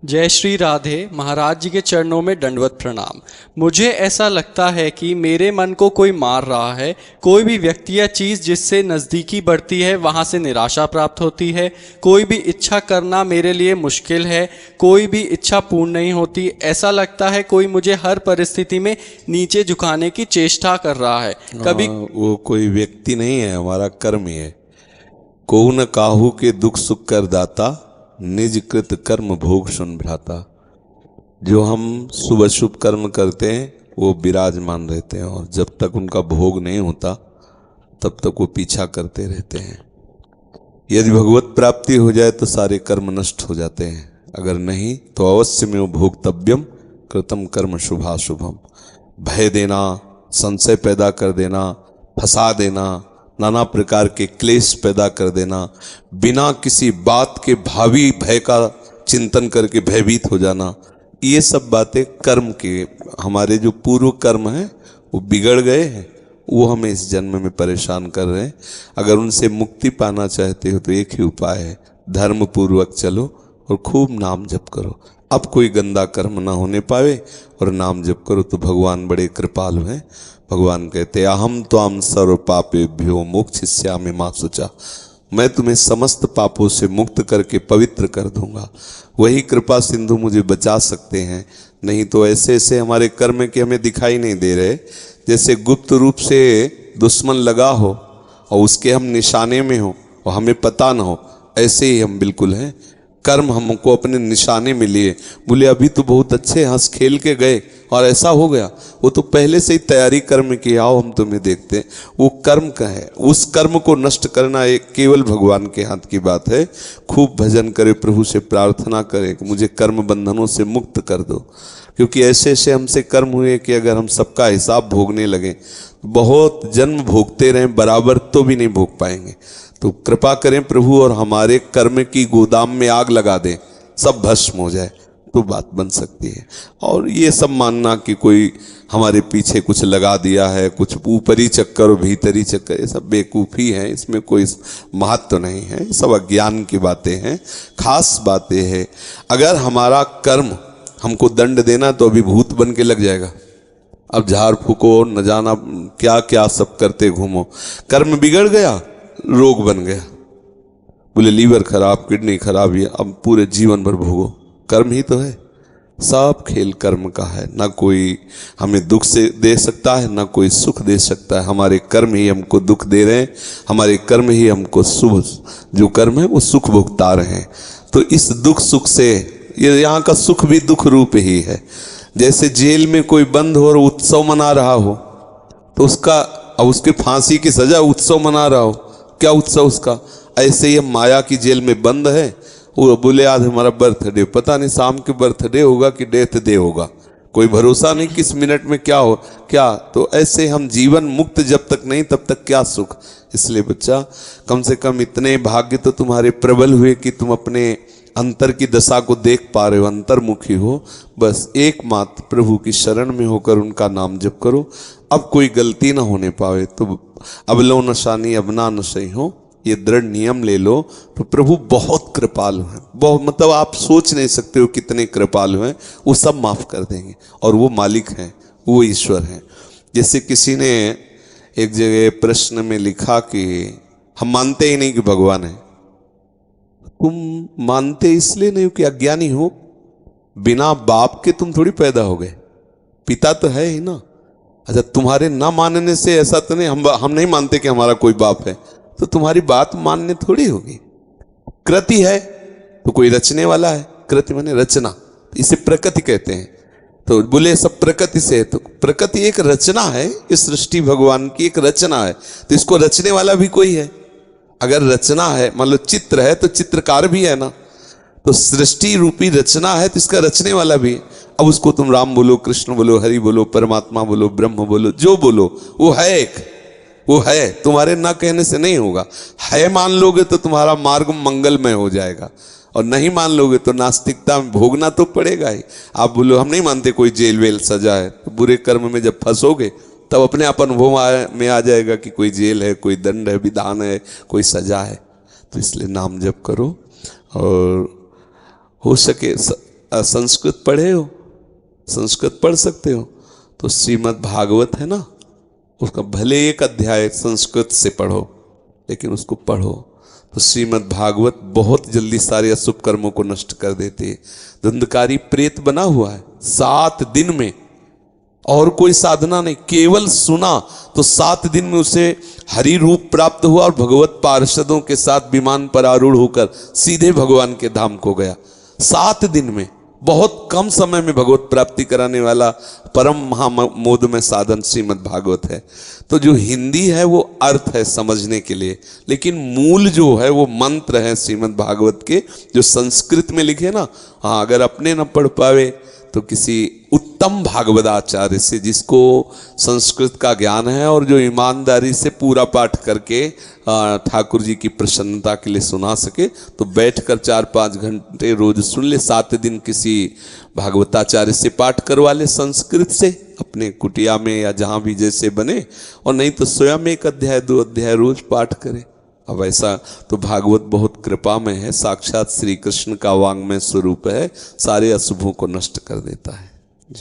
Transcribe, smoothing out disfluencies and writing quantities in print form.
जय श्री राधे। महाराज जी के चरणों में दंडवत प्रणाम। मुझे ऐसा लगता है कि मेरे मन को कोई मार रहा है। कोई भी व्यक्ति या चीज़ जिससे नज़दीकी बढ़ती है वहाँ से निराशा प्राप्त होती है। कोई भी इच्छा करना मेरे लिए मुश्किल है। कोई भी इच्छा पूर्ण नहीं होती। ऐसा लगता है कोई मुझे हर परिस्थिति में नीचे झुकाने की चेष्टा कर रहा है। कभी वो कोई व्यक्ति नहीं है, हमारा कर्म ही है। को न काहू के दुख सुख कर दाता, निज कृत कर्म भोग सुन भ्राता। जो हम शुभ शुभ कर्म करते हैं वो विराजमान रहते हैं, और जब तक उनका भोग नहीं होता तब तक वो पीछा करते रहते हैं। यदि भगवत प्राप्ति हो जाए तो सारे कर्म नष्ट हो जाते हैं, अगर नहीं तो अवश्य में भोक्तव्यम कृतम कर्म शुभाशुभम। भय देना, संशय पैदा कर देना, फंसा देना, नाना प्रकार के क्लेश पैदा कर देना, बिना किसी बात के भावी भय का चिंतन करके भयभीत हो जाना, ये सब बातें कर्म के, हमारे जो पूर्व कर्म हैं वो बिगड़ गए हैं, वो हमें इस जन्म में परेशान कर रहे हैं। अगर उनसे मुक्ति पाना चाहते हो तो एक ही उपाय है, धर्म पूर्वक चलो और खूब नाम जप करो। अब कोई गंदा कर्म ना होने पावे और नाम जप करो तो भगवान बड़े कृपालु हैं। भगवान कहते हैं अहम त्वाम सर्व पापेभ्यो मोक्षयिष्यामि मा शुचा। मैं तुम्हें समस्त पापों से मुक्त करके पवित्र कर दूंगा। वही कृपा सिंधु मुझे बचा सकते हैं, नहीं तो ऐसे ऐसे हमारे कर्म के हमें दिखाई नहीं दे रहे। जैसे गुप्त रूप से दुश्मन लगा हो और उसके हम निशाने में हो और हमें पता ना हो, ऐसे ही हम बिल्कुल हैं। कर्म हमको अपने निशाने में लिए, बोले अभी तो बहुत अच्छे हंस खेल के गए और ऐसा हो गया। वो तो पहले से ही तैयारी कर्म की, आओ हम तुम्हें देखते हैं। वो कर्म का है, उस कर्म को नष्ट करना एक केवल भगवान के हाथ की बात है। खूब भजन करे, प्रभु से प्रार्थना करे कि मुझे कर्म बंधनों से मुक्त कर दो, क्योंकि ऐसे ऐसे हमसे कर्म हुए कि अगर हम सबका हिसाब भोगने लगे, बहुत जन्म भोगते रहें बराबर तो भी नहीं भोग पाएंगे। तो कृपा करें प्रभु और हमारे कर्म की गोदाम में आग लगा दें, सब भस्म हो जाए, तो बात बन सकती है। और ये सब मानना कि कोई हमारे पीछे कुछ लगा दिया है, कुछ ऊपरी चक्कर और भीतरी चक्कर, ये सब बेवकूफ़ी है, इसमें कोई महत्व नहीं है, ये सब अज्ञान की बातें हैं। खास बातें हैं, अगर हमारा कर्म हमको दंड देना तो अभी भूत बन के लग जाएगा। अब झाड़ फूको, न जाना क्या क्या सब करते घूमो, कर्म बिगड़ गया, रोग बन गया। बोले लीवर खराब, किडनी खराब, ये अब पूरे जीवन भर भोगो, कर्म ही तो है। सब खेल कर्म का है, ना कोई हमें दुख से दे सकता है, ना कोई सुख दे सकता है। हमारे कर्म ही हमको दुख दे रहे हैं, हमारे कर्म ही हमको शुभ जो कर्म है वो सुख भुगता रहे हैं। तो इस दुख सुख से, ये यहाँ का सुख भी दुख रूप ही है। जैसे जेल में कोई बंद हो और उत्सव मना रहा हो, तो उसका, अब उसके फांसी की सजा, उत्सव मना रहा हो, क्या उत्सव उसका। ऐसे ही हम माया की जेल में बंद है। वो बोले आज हमारा बर्थडे, पता नहीं शाम के बर्थडे होगा कि डेथ डे होगा, कोई भरोसा नहीं किस मिनट में क्या हो क्या। तो ऐसे हम जीवन मुक्त जब तक नहीं तब तक क्या सुख। इसलिए बच्चा, कम से कम इतने भाग्य तो तुम्हारे प्रबल हुए कि तुम अपने अंतर की दशा को देख पा रहे हो, अंतर्मुखी हो। बस एकमात्र प्रभु की शरण में होकर उनका नाम जप करो। अब कोई गलती ना होने पावे तो अबलो नशानी अबना न सही हो, ये दृढ़ नियम ले लो। तो प्रभु बहुत कृपालु हैं, बहुत, मतलब आप सोच नहीं सकते हो कितने कृपालु हैं। वो सब माफ कर देंगे, और वो मालिक हैं, वो ईश्वर हैं। जैसे किसी ने एक जगह प्रश्न में लिखा कि हम मानते ही नहीं कि भगवान है। तुम मानते इसलिए नहीं हो कि अज्ञानी हो, बिना बाप के तुम थोड़ी पैदा हो गए, पिता तो है ही ना। अच्छा, तुम्हारे ना मानने से ऐसा तो नहीं, हम नहीं मानते कि हमारा कोई बाप है, तो तुम्हारी बात मानने थोड़ी होगी। कृति है तो कोई रचने वाला है, कृति माने रचना, इसे प्रकृति कहते हैं। तो बोले सब प्रकृति से है, तो प्रकृति एक रचना है, इस सृष्टि भगवान की एक रचना है, तो इसको रचने वाला भी कोई है। अगर रचना है, मान लो चित्र है तो चित्रकार भी है ना, तो सृष्टि रूपी रचना है तो इसका रचने वाला भी है। अब उसको तुम राम बोलो, कृष्ण बोलो, हरि बोलो, परमात्मा बोलो, ब्रह्म बोलो, जो बोलो, वो है एक, वो है, तुम्हारे ना कहने से नहीं होगा। है मान लोगे तो तुम्हारा मार्ग मंगलमय हो जाएगा, और नहीं मान लोगे तो नास्तिकता में भोगना तो पड़ेगा ही। आप बोलो हम नहीं मानते कोई जेल वेल सजा है, तो बुरे कर्म में जब फंसोगे तब अपने आप अनुभव में आ जाएगा कि कोई जेल है, कोई दंड है, विधान है, कोई सजा है। तो इसलिए नाम जप करो, और हो सके संस्कृत पढ़े हो, संस्कृत पढ़ सकते हो, तो श्रीमद् भागवत है ना, उसका भले एक अध्याय संस्कृत से पढ़ो लेकिन उसको पढ़ो। तो श्रीमद् भागवत बहुत जल्दी सारे अशुभ कर्मों को नष्ट कर देती है। धुंधकारी प्रेत बना हुआ है 7 दिन में, और कोई साधना नहीं, केवल सुना तो 7 दिन में उसे हरि रूप प्राप्त हुआ और भगवत पार्षदों के साथ विमान पर आरूढ़ होकर सीधे भगवान के धाम को गया। 7 दिन में, बहुत कम समय में भगवत प्राप्ति कराने वाला परम महामोदमय साधन श्रीमद् भागवत है। तो जो हिंदी है वो अर्थ है समझने के लिए, लेकिन मूल जो है वो मंत्र है श्रीमद् भागवत के, जो संस्कृत में लिखे ना। हाँ, अगर अपने न पढ़ पावे तो किसी उत्तम भागवताचार्य से, जिसको संस्कृत का ज्ञान है और जो ईमानदारी से पूरा पाठ करके ठाकुर जी की प्रसन्नता के लिए सुना सके, तो बैठकर 4-5 घंटे रोज सुन ले। 7 दिन किसी भागवताचार्य से पाठ करवा ले संस्कृत से, अपने कुटिया में या जहाँ भी जैसे बने, और नहीं तो स्वयं 1 अध्याय 2 अध्याय रोज पाठ करे। अब ऐसा तो भागवत बहुत कृपामय है, साक्षात श्री कृष्ण का वांग्मय स्वरूप है, सारे अशुभों को नष्ट कर देता है।